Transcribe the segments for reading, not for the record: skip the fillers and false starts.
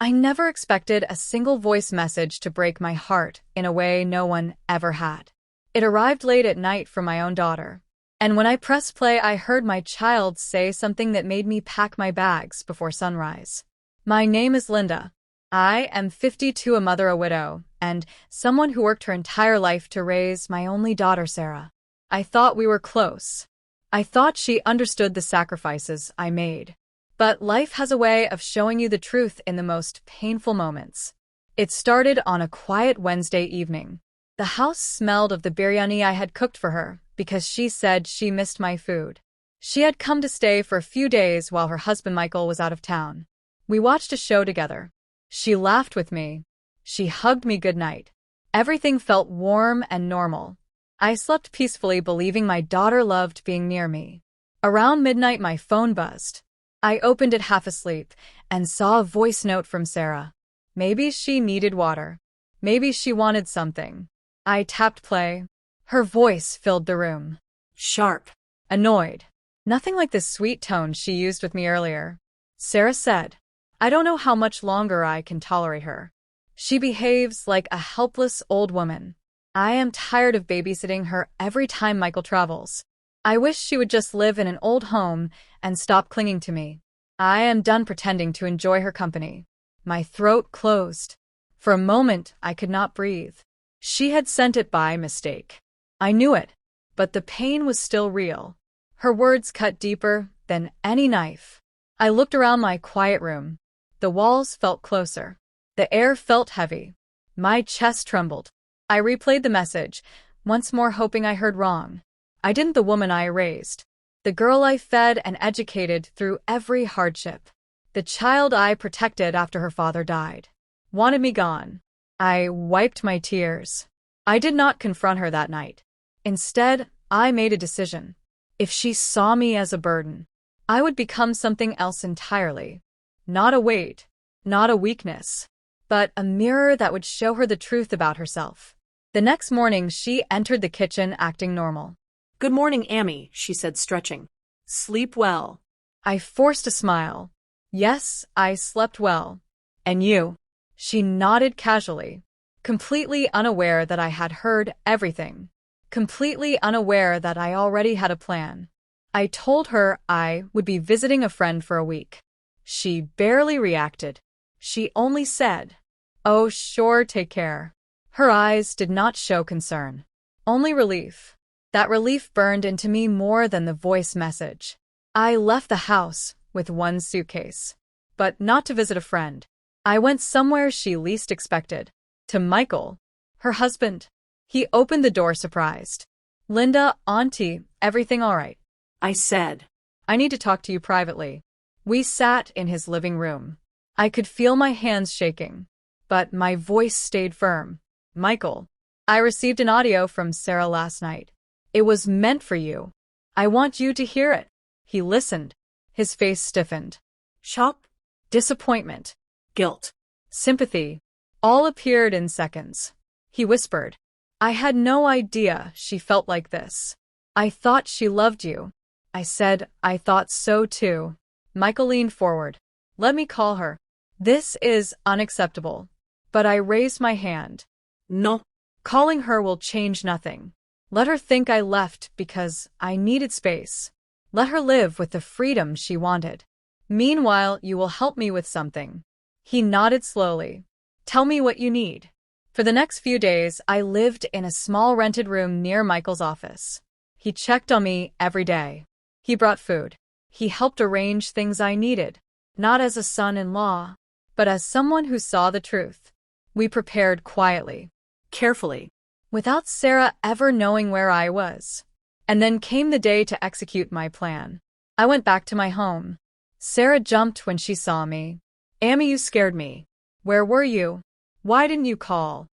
I never expected a single voice message to break my heart in a way no one ever had. It arrived late at night from my own daughter. And when I pressed play, I heard my child say something that made me pack my bags before sunrise. My name is Linda. I am 52, a mother, a widow, and someone who worked her entire life to raise my only daughter, Sarah. I thought we were close. I thought she understood the sacrifices I made. But life has a way of showing you the truth in the most painful moments. It started on a quiet Wednesday evening. The house smelled of the biryani I had cooked for her because she said she missed my food. She had come to stay for a few days while her husband Michael was out of town. We watched a show together. She laughed with me. She hugged me goodnight. Everything felt warm and normal. I slept peacefully, believing my daughter loved being near me. Around midnight, my phone buzzed. I opened it half asleep and saw a voice note from Sarah. Maybe she needed water. Maybe she wanted something. I tapped play. Her voice filled the room. Sharp. Annoyed. Nothing like the sweet tone she used with me earlier. Sarah said, "I don't know how much longer I can tolerate her. She behaves like a helpless old woman. I am tired of babysitting her every time Michael travels. I wish she would just live in an old home and stop clinging to me. I am done pretending to enjoy her company." My throat closed. For a moment, I could not breathe. She had sent it by mistake. I knew it, but the pain was still real. Her words cut deeper than any knife. I looked around my quiet room. The walls felt closer. The air felt heavy. My chest trembled. I replayed the message, once more hoping I heard wrong. I didn't. The woman I raised. The girl I fed and educated through every hardship. The child I protected after her father died. Wanted me gone. I wiped my tears. I did not confront her that night. Instead, I made a decision. If she saw me as a burden, I would become something else entirely. Not a weight, not a weakness, but a mirror that would show her the truth about herself. The next morning, she entered the kitchen acting normal. "Good morning, Amy," she said, stretching. "Sleep well." I forced a smile. Yes, I slept well. And you? She nodded casually, completely unaware that I had heard everything, completely unaware that I already had a plan. I told her I would be visiting a friend for a week. She barely reacted. She only said, "Oh, sure, take care." Her eyes did not show concern, only relief. That relief burned into me more than the voice message. I left the house with one suitcase, but not to visit a friend. I went somewhere she least expected. To Michael, her husband. He opened the door surprised. "Linda, Auntie, everything all right?" I said. "I need to talk to you privately." We sat in his living room. I could feel my hands shaking, but my voice stayed firm. "Michael, I received an audio from Sarah last night. It was meant for you. I want you to hear it." He listened. His face stiffened. Shock, Disappointment, guilt, sympathy, all appeared in seconds. He whispered, "I had no idea she felt like this. I thought she loved you." I said, "I thought so too." Michael leaned forward. "Let me call her." "This is unacceptable." But I raised my hand. "No." "Calling her will change nothing. Let her think I left because I needed space. Let her live with the freedom she wanted. Meanwhile, you will help me with something." He nodded slowly. "Tell me what you need." For the next few days, I lived in a small rented room near Michael's office. He checked on me every day. He brought food. He helped arrange things I needed, not as a son-in-law, but as someone who saw the truth. We prepared quietly, Carefully. without Sarah ever knowing where I was. And then came the day to execute my plan. I went back to my home. Sarah jumped when she saw me. "Amy, you scared me. Where were you? Why didn't you call?"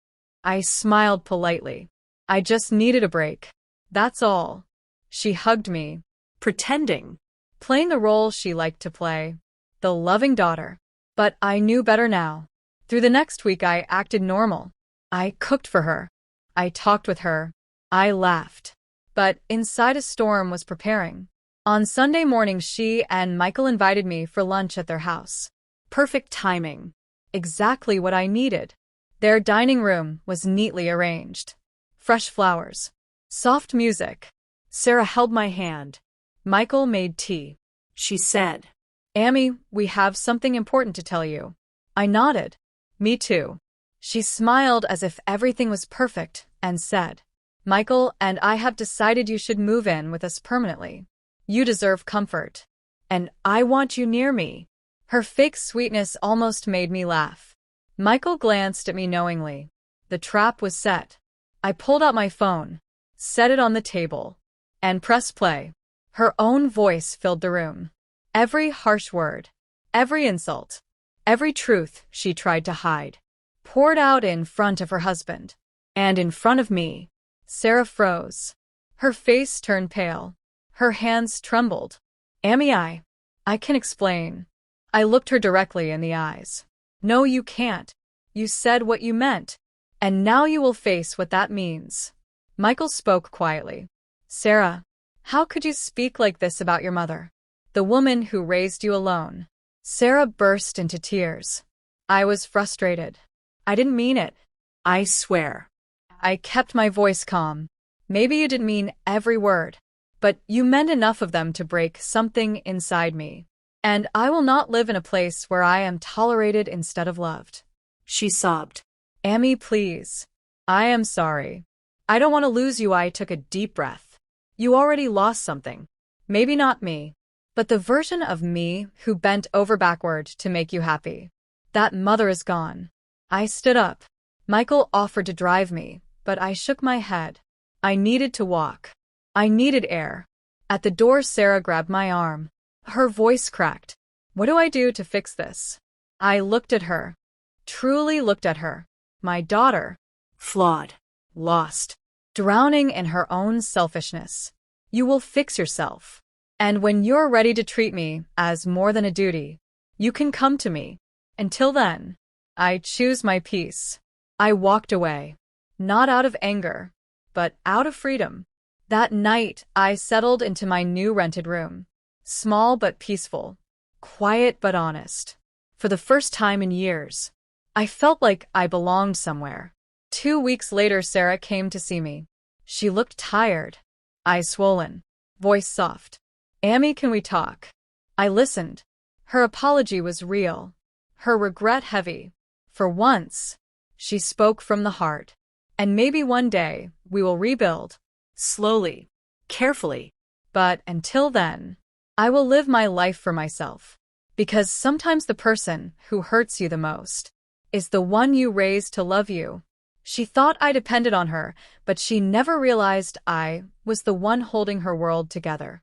I smiled politely. "I just needed a break. That's all." She hugged me, Pretending. playing the role she liked to play, the loving daughter. But I knew better now. Through the next week, I acted normal. I cooked for her. I talked with her. I laughed. But inside, a storm was preparing. On Sunday morning, she and Michael invited me for lunch at their house. Perfect timing. exactly what I needed. Their dining room was neatly arranged. Fresh flowers. Soft music. Sarah held my hand. Michael made tea. She said. Amy, we have something important to tell you. I nodded. Me too. She smiled as if everything was perfect and said, Michael and I have decided you should move in with us permanently. You deserve comfort. And I want you near me. Her fake sweetness almost made me laugh. Michael glanced at me knowingly. The trap was set. I pulled out my phone, set it on the table, and pressed play. Her own voice filled the room. Every harsh word, every insult, every truth she tried to hide, poured out in front of her husband. And in front of me. Sarah froze. Her face turned pale. Her hands trembled. Amy, I can explain. I looked her directly in the eyes. No, you can't. You said what you meant. And now you will face what that means. Michael spoke quietly. Sarah, how could you speak like this about your mother? The woman who raised you alone. Sarah burst into tears. I was frustrated. I didn't mean it. I swear. I kept my voice calm. Maybe you didn't mean every word, but you meant enough of them to break something inside me. And I will not live in a place where I am tolerated instead of loved. She sobbed. Amy, please. I am sorry. I don't want to lose you. I took a deep breath. You already lost something. Maybe not me, but the version of me who bent over backward to make you happy. That mother is gone. I stood up. Michael offered to drive me, but I shook my head. I needed to walk. I needed air. At the door, Sarah grabbed my arm. Her voice cracked. What do I do to fix this? I looked at her. Truly looked at her. My daughter. Flawed. Lost. Drowning in her own selfishness. You will fix yourself. And when you're ready to treat me as more than a duty, you can come to me. Until then, I choose my peace. I walked away. Not out of anger, but out of freedom. That night, I settled into my new rented room. Small but peaceful. Quiet but honest. For the first time in years, I felt like I belonged somewhere. 2 weeks later, Sarah came to see me. She looked tired. Eyes swollen. Voice soft. Amy, can we talk? I listened. Her apology was real. Her regret heavy. For once, she spoke from the heart. And maybe one day, we will rebuild. Slowly. Carefully. But until then, I will live my life for myself. Because sometimes the person who hurts you the most is the one you raised to love you. She thought I depended on her, but she never realized I was the one holding her world together.